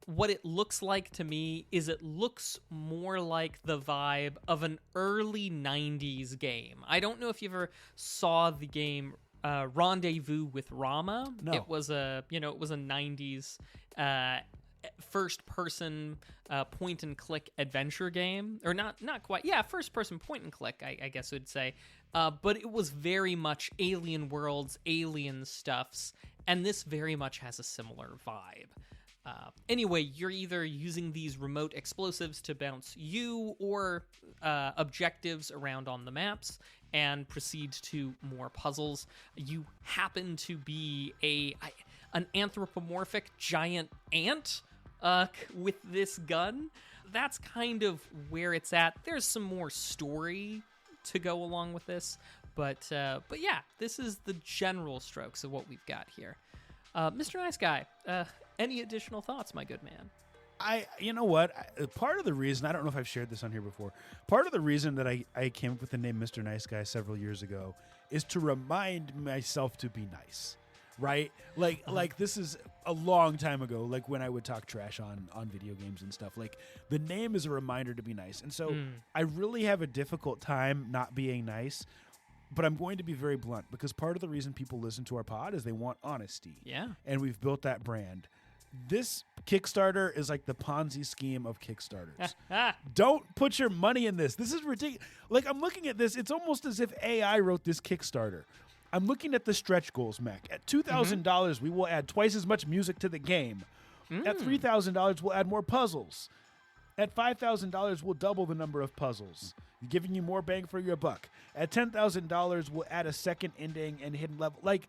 What it looks like to me is it looks more like the vibe of an early 90s game. I don't know if you ever saw the game Rendezvous with Rama. No. It was a 90s first-person point-and-click adventure game, or not quite. Yeah, first-person point-and-click, I guess I would say. But it was very much alien worlds, alien stuffs, and this very much has a similar vibe. Anyway, you're either using these remote explosives to bounce you or objectives around on the maps and proceed to more puzzles. You happen to be an anthropomorphic giant ant with this gun. That's kind of where it's at. There's some more story to go along with this, but yeah, this is the general strokes of what we've got here. Mr. Nice Guy, any additional thoughts, my good man? You know what? Part of the reason, I don't know if I've shared this on here before, part of the reason that I came up with the name Mr. Nice Guy several years ago is to remind myself to be nice, right? Like this is a long time ago, like when I would talk trash on video games and stuff. Like the name is a reminder to be nice. And so I really have a difficult time not being nice. But I'm going to be very blunt because part of the reason people listen to our pod is they want honesty. Yeah. And we've built that brand. This Kickstarter is like the Ponzi scheme of Kickstarters. Don't put your money in this. This is ridiculous. Like, I'm looking at this. It's almost as if AI wrote this Kickstarter. I'm looking at the stretch goals, Mac. At $2,000, we will add twice as much music to the game. At $3,000, we'll add more puzzles. At $5,000, we'll double the number of puzzles, giving you more bang for your buck. At $10,000, we'll add a second ending and hidden level. Like,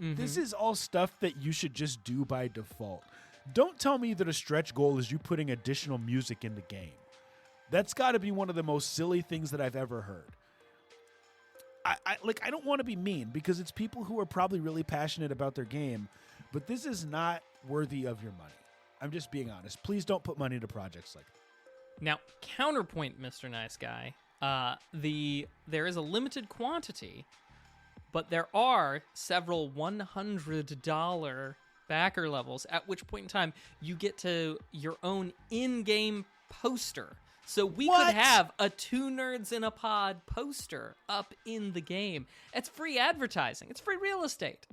this is all stuff that you should just do by default. Don't tell me that a stretch goal is you putting additional music in the game. That's got to be one of the most silly things that I've ever heard. I don't want to be mean because it's people who are probably really passionate about their game, but this is not worthy of your money. I'm just being honest. Please don't put money into projects like that. Now, counterpoint, Mr. Nice Guy. There is a limited quantity, but there are several $100 backer levels, at which point in time you get to your own in-game poster. So we could have a Two Nerds in a Pod poster up in the game. It's free advertising. It's free real estate.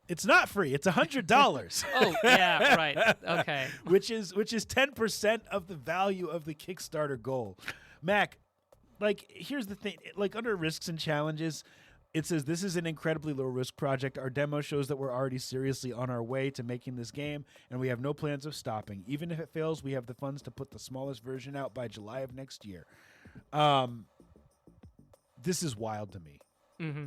It's not free. It's $100. Oh, yeah, right. Okay. Which is 10% of the value of the Kickstarter goal. Mac, like, here's the thing. Like, under risks and challenges, it says this is an incredibly low-risk project. Our demo shows that we're already seriously on our way to making this game, and we have no plans of stopping. Even if it fails, we have the funds to put the smallest version out by July of next year. This is wild to me. Mm-hmm.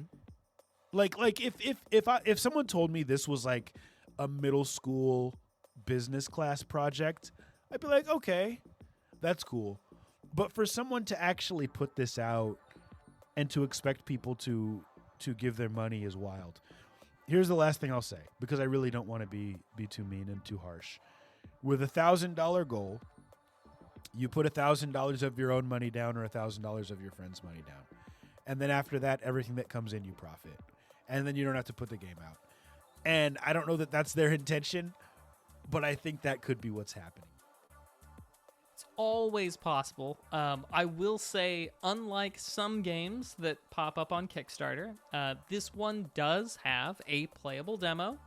Like if someone told me this was like a middle school business class project, I'd be like, okay, that's cool. But for someone to actually put this out and to expect people to give their money is wild. Here's the last thing I'll say, because I really don't want to be too mean and too harsh. With $1,000 goal, you put $1,000 of your own money down or $1,000 of your friend's money down. And then after that, everything that comes in, you profit. And then you don't have to put the game out. And I don't know that that's their intention, but I think that could be what's happening. It's always possible. I will say, unlike some games that pop up on Kickstarter, this one does have a playable demo.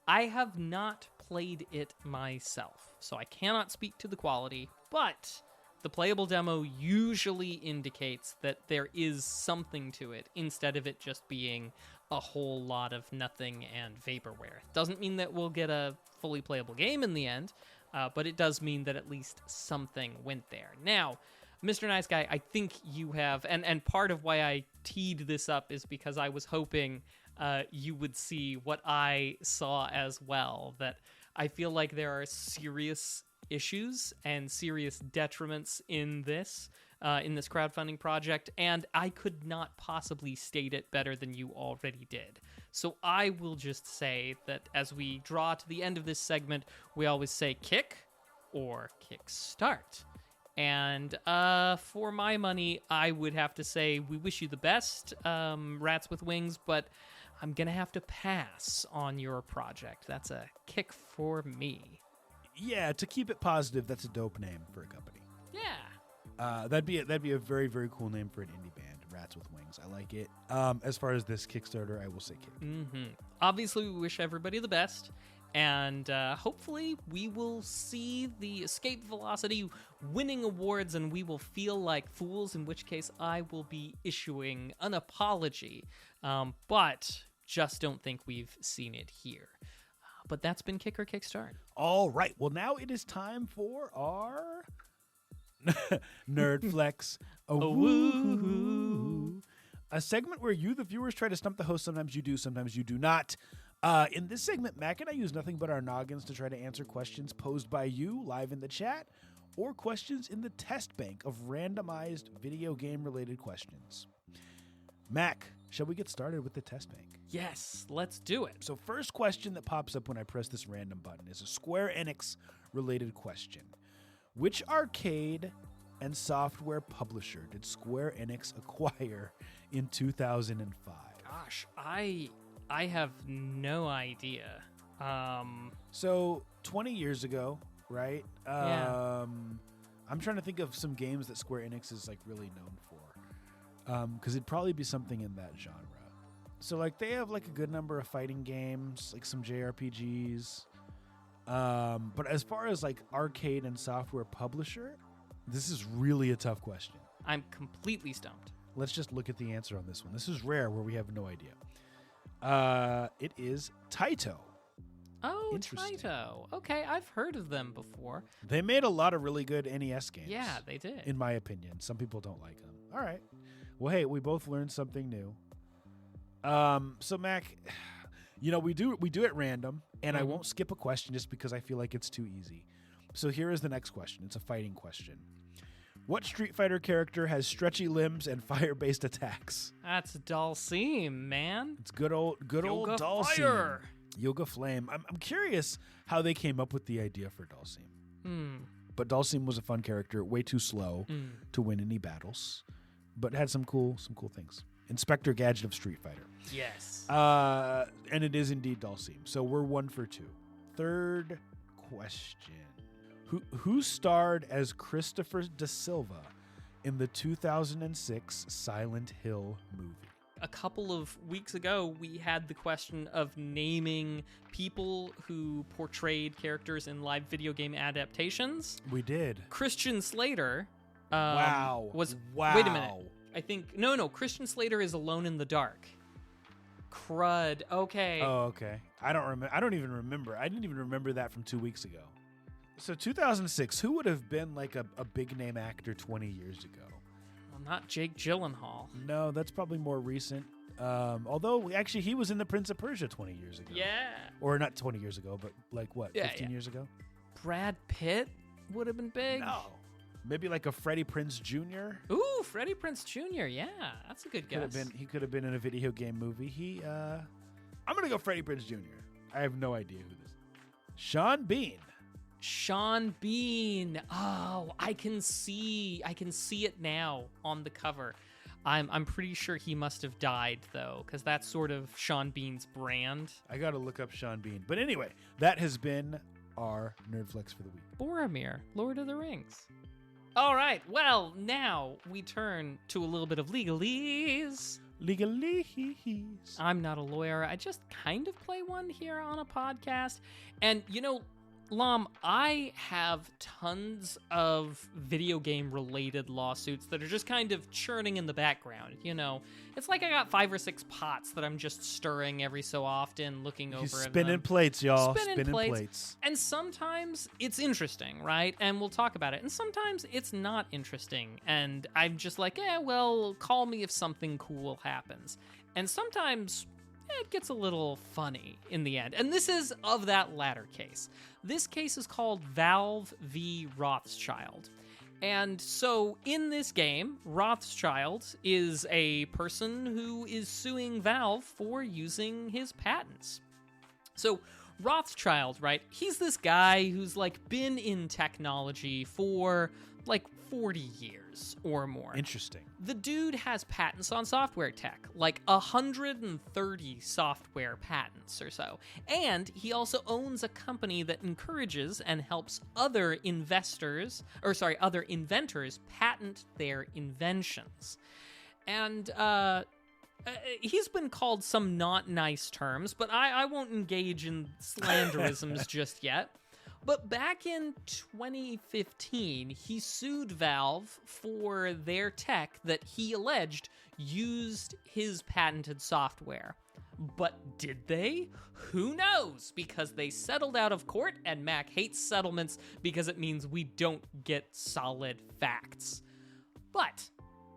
I have not played it myself, so I cannot speak to the quality, but the playable demo usually indicates that there is something to it instead of it just being a whole lot of nothing and vaporware. Doesn't mean that we'll get a fully playable game in the end, but it does mean that at least something went there. Now, Mr. Nice Guy, I think you have, and part of why I teed this up is because I was hoping you would see what I saw as well, that I feel like there are serious issues and serious detriments in this crowdfunding project, and I could not possibly state it better than you already did. So I will just say that as we draw to the end of this segment, we always say kick or kickstart. And for my money, I would have to say we wish you the best, Rats with Wings, but I'm going to have to pass on your project. That's a kick for me. Yeah, to keep it positive, that's a dope name for a company. Yeah. That'd be a very, very cool name for an indie band, Rats with Wings. I like it. As far as this Kickstarter, I will say kick. Mm-hmm. Obviously, we wish everybody the best, and hopefully we will see the Escape Velocity winning awards, and we will feel like fools, in which case I will be issuing an apology. But just don't think we've seen it here. But that's been Kick or Kickstart. All right. Well, now it is time for our Nerd Flex. A segment where you, the viewers, try to stump the host. Sometimes you do, sometimes you do not. In this segment, Mac and I use nothing but our noggins to try to answer questions posed by you live in the chat or questions in the test bank of randomized video game-related questions. Mac, shall we get started with the test bank? Yes, let's do it. So first question that pops up when I press this random button is a Square Enix related question. Which arcade and software publisher did Square Enix acquire in 2005? Gosh, I have no idea. So 20 years ago, right? Yeah. I'm trying to think of some games that Square Enix is like really known for. Because it'd probably be something in that genre. So like they have like a good number of fighting games, like some JRPGs. But as far as like arcade and software publisher, this is really a tough question. I'm completely stumped. Let's just look at the answer on this one. This is rare where we have no idea. It is Taito. Oh, Interesting. Taito. Okay, I've heard of them before. They made a lot of really good NES games. Yeah, they did. In my opinion. Some people don't like them. All right. Well, hey, we both learned something new. So Mac, you know, we do it random, and I won't skip a question just because I feel like it's too easy. So here is the next question. It's a fighting question. What Street Fighter character has stretchy limbs and fire-based attacks? That's Dhalsim, man. It's good old Yoga Dhalsim. Fire. Yoga Flame. I'm curious how they came up with the idea for Dhalsim. But Dhalsim was a fun character, way too slow to win any battles, but had some cool things. Inspector Gadget of Street Fighter. Yes. And it is indeed Dhalsim. So we're 1 for 2. Third question. Who starred as Christopher Da Silva in the 2006 Silent Hill movie? A couple of weeks ago, we had the question of naming people who portrayed characters in live video game adaptations. We did. Christian Slater Wow. Wait a minute. I think no. Christian Slater is Alone in the Dark. Crud. Okay. Oh, okay. I don't even remember. I didn't even remember that from 2 weeks ago. So 2006, who would have been like a big name actor 20 years ago? Well, not Jake Gyllenhaal. No, that's probably more recent. Although actually he was in The Prince of Persia 20 years ago. Yeah. Or not 20 years ago, but like what, 15 years ago? Brad Pitt would have been big. No. Maybe like a Freddie Prinze Jr. Ooh, Freddie Prinze Jr. Yeah, that's a good guess. He could have been in a video game movie. I'm gonna go Freddie Prinze Jr. I have no idea who this is. Sean Bean. Sean Bean. Oh, I can see it now on the cover. I'm pretty sure he must have died though, because that's sort of Sean Bean's brand. I gotta look up Sean Bean. But anyway, that has been our Nerd Flex for the week. Boromir, Lord of the Rings. All right, well, now we turn to a little bit of legalese. Legalese. I'm not a lawyer. I just kind of play one here on a podcast. And, Lom, I have tons of video game related lawsuits that are just kind of churning in the background. It's like I got 5 or 6 pots that I'm just stirring every so often, looking over Spinning plates, y'all. Spinning plates. And sometimes it's interesting, right? And we'll talk about it. And sometimes it's not interesting. And I'm just like, well, call me if something cool happens. And sometimes it gets a little funny in the end. And this is of that latter case. This case is called Valve v. Rothschild. And so in this game, Rothschild is a person who is suing Valve for using his patents. So Rothschild, right? He's this guy who's been in technology for 40 years or more. Interesting. The dude has patents on software tech, 130 software patents or so. And he also owns a company that encourages and helps other inventors patent their inventions. And he's been called some not nice terms, but I won't engage in slanderisms just yet. But back in 2015, he sued Valve for their tech that he alleged used his patented software. But did they? Who knows? Because they settled out of court, and Mac hates settlements because it means we don't get solid facts. But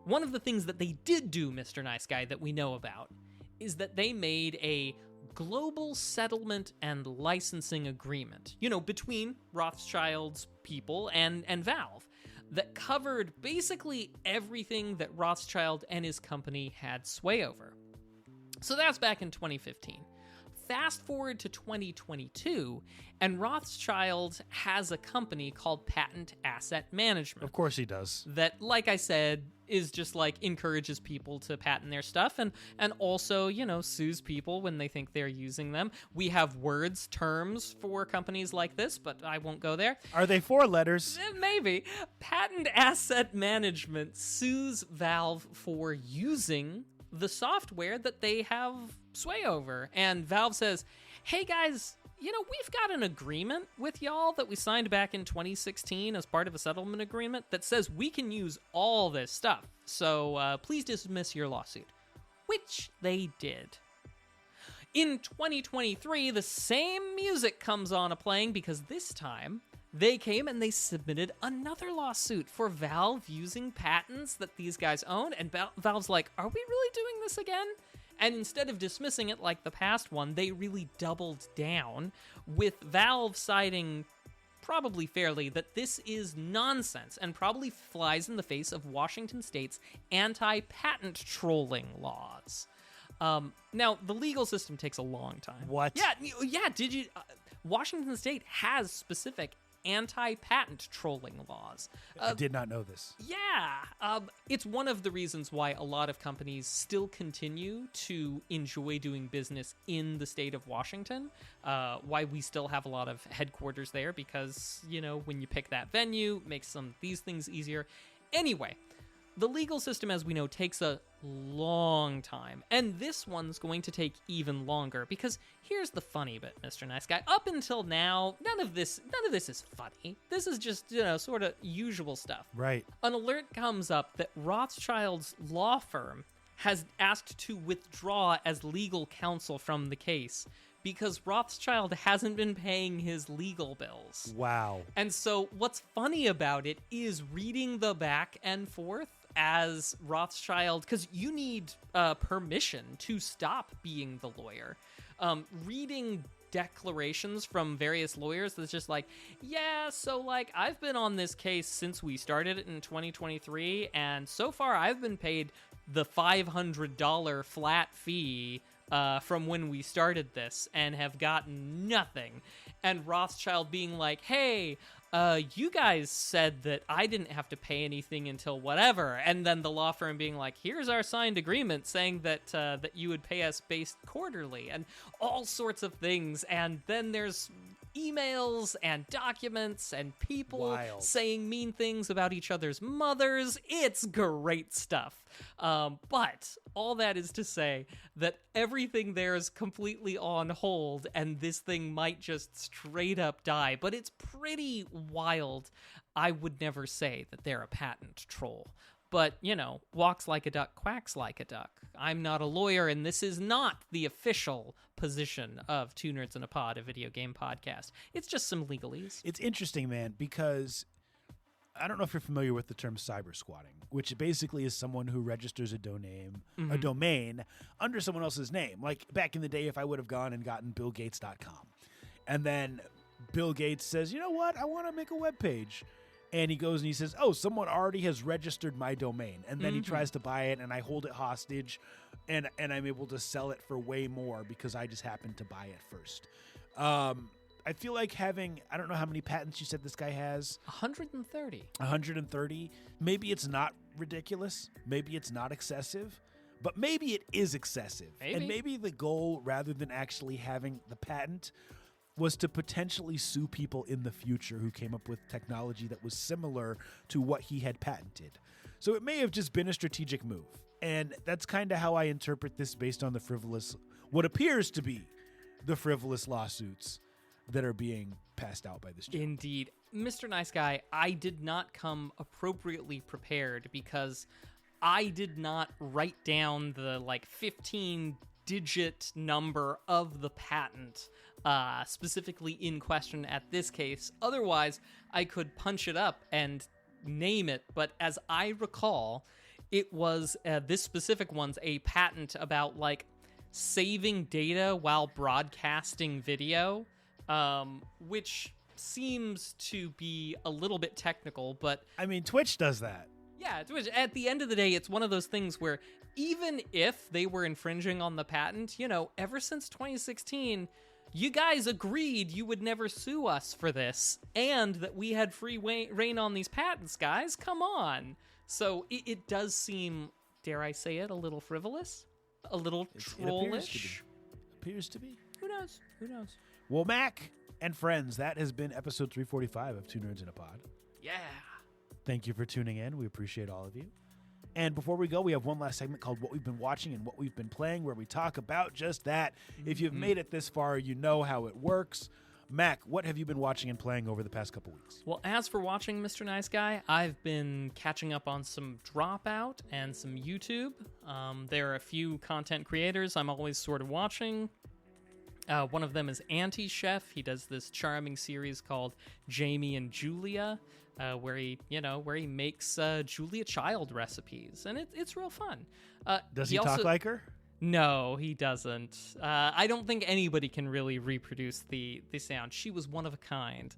one of the things that they did do, Mr. Nice Guy, that we know about, is that they made a global settlement and licensing agreement, between Rothschild's people and Valve, that covered basically everything that Rothschild and his company had sway over. So that's back in 2015. Fast forward to 2022, and Rothschild has a company called Patent Asset Management. Of course he does. That, like I said, is just encourages people to patent their stuff and also, sues people when they think they're using them. We have terms for companies like this, but I won't go there. Are they 4 letters? Maybe. Patent Asset Management sues Valve for using the software that they have sway over. And Valve says, hey guys, we've got an agreement with y'all that we signed back in 2016 as part of a settlement agreement that says we can use all this stuff. So please dismiss your lawsuit. Which they did. In 2023, the same music comes on playing because this time they came and they submitted another lawsuit for Valve using patents that these guys own. And Valve's like, are we really doing this again? And instead of dismissing it like the past one, they really doubled down, with Valve citing, probably fairly, that this is nonsense and probably flies in the face of Washington State's anti-patent trolling laws. Now, the legal system takes a long time. What? Yeah, did you... Washington State has specific anti-patent trolling laws. I did not know this. Yeah. It's one of the reasons why a lot of companies still continue to enjoy doing business in the state of Washington, why we still have a lot of headquarters there, because, when you pick that venue, it makes these things easier. Anyway, the legal system, as we know, takes a long time, and this one's going to take even longer, because here's the funny bit, Mr. Nice Guy. Up until now, none of this is funny. This is just, sort of usual stuff. Right. An alert comes up that Rothschild's law firm has asked to withdraw as legal counsel from the case because Rothschild hasn't been paying his legal bills. Wow. And so what's funny about it is reading the back and forth as Rothschild, because you need permission to stop being the lawyer. Reading declarations from various lawyers that's just I've been on this case since we started it in 2023, and so far I've been paid the $500 flat fee from when we started this and have gotten nothing. And Rothschild being like, hey, you guys said that I didn't have to pay anything until whatever. And then the law firm being like, here's our signed agreement saying that you would pay us based quarterly, and all sorts of things. And then there's emails and documents and people Wild. saying mean things about each other's mothers. It's great stuff. But all that is to say that everything there is completely on hold, and this thing might just straight up die. But it's pretty wild. I would never say that they're a patent troll. But, walks like a duck, quacks like a duck. I'm not a lawyer, and this is not the official position of Two Nerds in a Pod, a video game podcast. It's just some legalese. It's interesting, man, because I don't know if you're familiar with the term cyber squatting, which basically is someone who registers a domain under someone else's name. Like back in the day, if I would have gone and gotten BillGates.com, and then Bill Gates says, you know what, I want to make a web page. And he goes and he says, oh, someone already has registered my domain. And then he tries to buy it, and I hold it hostage, and I'm able to sell it for way more because I just happened to buy it first. I feel like having, I don't know how many patents you said this guy has. 130. 130. Maybe it's not ridiculous. Maybe it's not excessive. But maybe it is excessive. Maybe. And maybe the goal, rather than actually having the patent, was to potentially sue people in the future who came up with technology that was similar to what he had patented. So it may have just been a strategic move. And that's kind of how I interpret this based on what appears to be the frivolous lawsuits that are being passed out by this gentleman. Indeed. Mr. Nice Guy, I did not come appropriately prepared because I did not write down the 15-digit number of the patent specifically in question at this case. Otherwise, I could punch it up and name it. But as I recall, it was this specific one's a patent about saving data while broadcasting video, which seems to be a little bit technical. But I mean, Twitch does that. Yeah, at the end of the day, it's one of those things where even if they were infringing on the patent, ever since 2016, you guys agreed you would never sue us for this, and that we had free reign on these patents, guys. Come on. So it does seem, dare I say it, a little frivolous, a little trollish. Appears to be. Who knows? Well, Mac and friends, that has been episode 345 of Two Nerds in a Pod. Yeah. Thank you for tuning in. We appreciate all of you. And before we go, we have one last segment called What We've Been Watching and What We've Been Playing, where we talk about just that. If you've made it this far, you know how it works. Mac, what have you been watching and playing over the past couple weeks? Well, as for watching, Mr. Nice Guy, I've been catching up on some Dropout and some YouTube. There are a few content creators I'm always sort of watching. One of them is Anti-Chef. He does this charming series called Jamie and Julia, where he makes Julia Child recipes, and it's real fun. Does he talk like her? No, he doesn't. I don't think anybody can really reproduce the sound. She was one of a kind.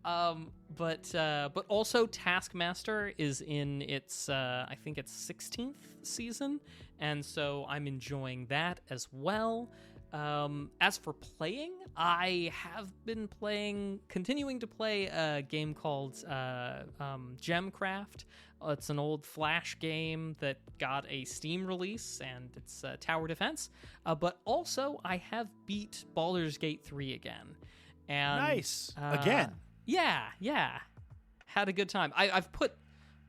But also Taskmaster is in its I think it's 16th season, and so I'm enjoying that as well. As for playing, I have been continuing to play a game called Gemcraft. It's an old Flash game that got a Steam release, and it's tower defense. But also, I have beat Baldur's Gate 3 again. And, nice. Again. Yeah. Had a good time. I've put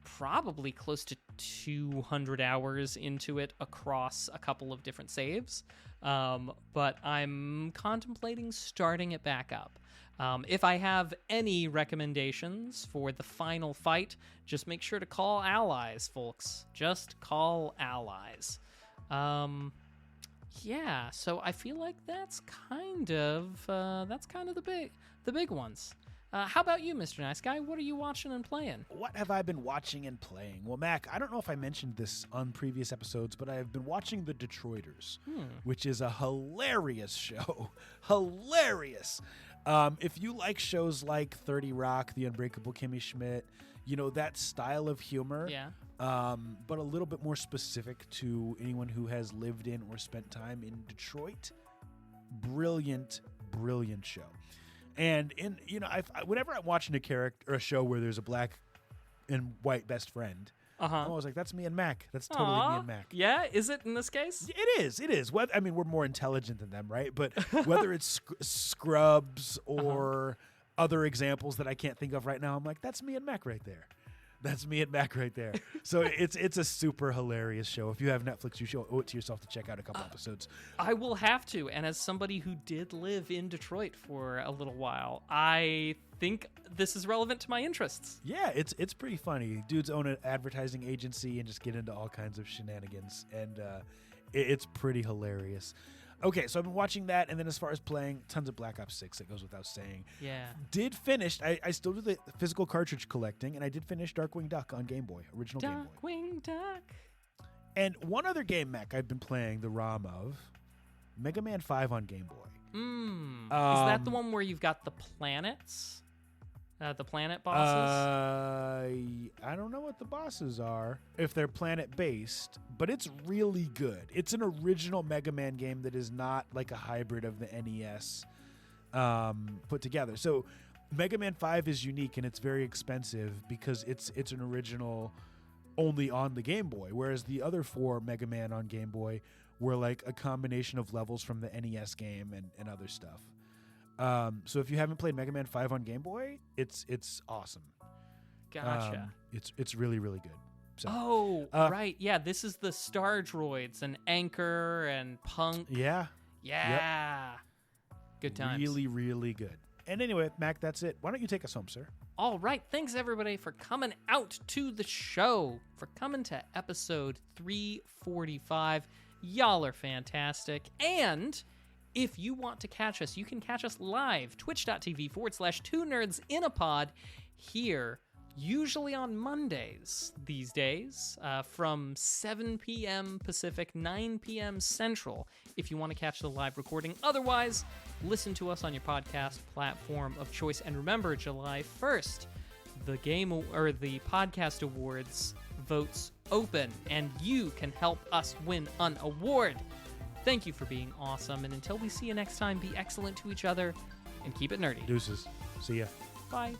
probably close to 200 hours into it across a couple of different saves. But I'm contemplating starting it back up. If I have any recommendations for the final fight, just make sure to call allies, folks. Just call allies. Yeah, so I feel like that's kind of the big ones. How about you, Mr. Nice Guy? What are you watching and playing? What have I been watching and playing? Well, Mac, I don't know if I mentioned this on previous episodes, but I have been watching The Detroiters, which is a hilarious show. Hilarious. If you like shows like 30 Rock, The Unbreakable Kimmy Schmidt, that style of humor, but a little bit more specific to anyone who has lived in or spent time in Detroit, brilliant show. And whenever I'm watching a show where there's a black and white best friend, Uh-huh. I'm always like, that's me and Mac. That's totally me Aw. and Mac. Yeah, is it in this case? It is. It is. I mean, we're more intelligent than them, right? But whether it's Scrubs or other examples that I can't think of right now, I'm like, that's me and Mac right there. That's me and Mac right there. So it's a super hilarious show. If you have Netflix, you should owe it to yourself to check out a couple episodes. I will have to. And as somebody who did live in Detroit for a little while, I think this is relevant to my interests. Yeah, it's pretty funny. Dudes own an advertising agency and just get into all kinds of shenanigans, and it's pretty hilarious. Okay, so I've been watching that, and then as far as playing, tons of Black Ops 6, that goes without saying. Yeah. Did finish, I still do the physical cartridge collecting, and I did finish Darkwing Duck on Game Boy, original Game Boy. Darkwing Duck. And one other game, Mac, I've been playing the ROM of, Mega Man 5 on Game Boy. Is that the one where you've got the planets? The planet bosses? I don't know what the bosses are, if they're planet-based, but it's really good. It's an original Mega Man game that is not like a hybrid of the NES put together. So Mega Man 5 is unique and it's very expensive because it's an original only on the Game Boy, whereas the other 4 Mega Man on Game Boy were like a combination of levels from the NES game and other stuff. So if you haven't played Mega Man 5 on Game Boy, it's awesome. Gotcha. It's really, really good. So, right. Yeah, this is the Star Droids and Anchor and Punk. Yeah. Yeah. Good times. Really, really good. And anyway, Mac, that's it. Why don't you take us home, sir? All right. Thanks, everybody, for coming out to the show, for coming to episode 345. Y'all are fantastic. And if you want to catch us, you can catch us live, twitch.tv/2nerdsinapod here, usually on Mondays these days, from 7 p.m. Pacific, 9 p.m. Central, if you want to catch the live recording. Otherwise, listen to us on your podcast platform of choice. And remember, July 1st, the Podcast Awards votes open, and you can help us win an award. Thank you for being awesome, and until we see you next time, be excellent to each other and keep it nerdy. Deuces. See ya. Bye.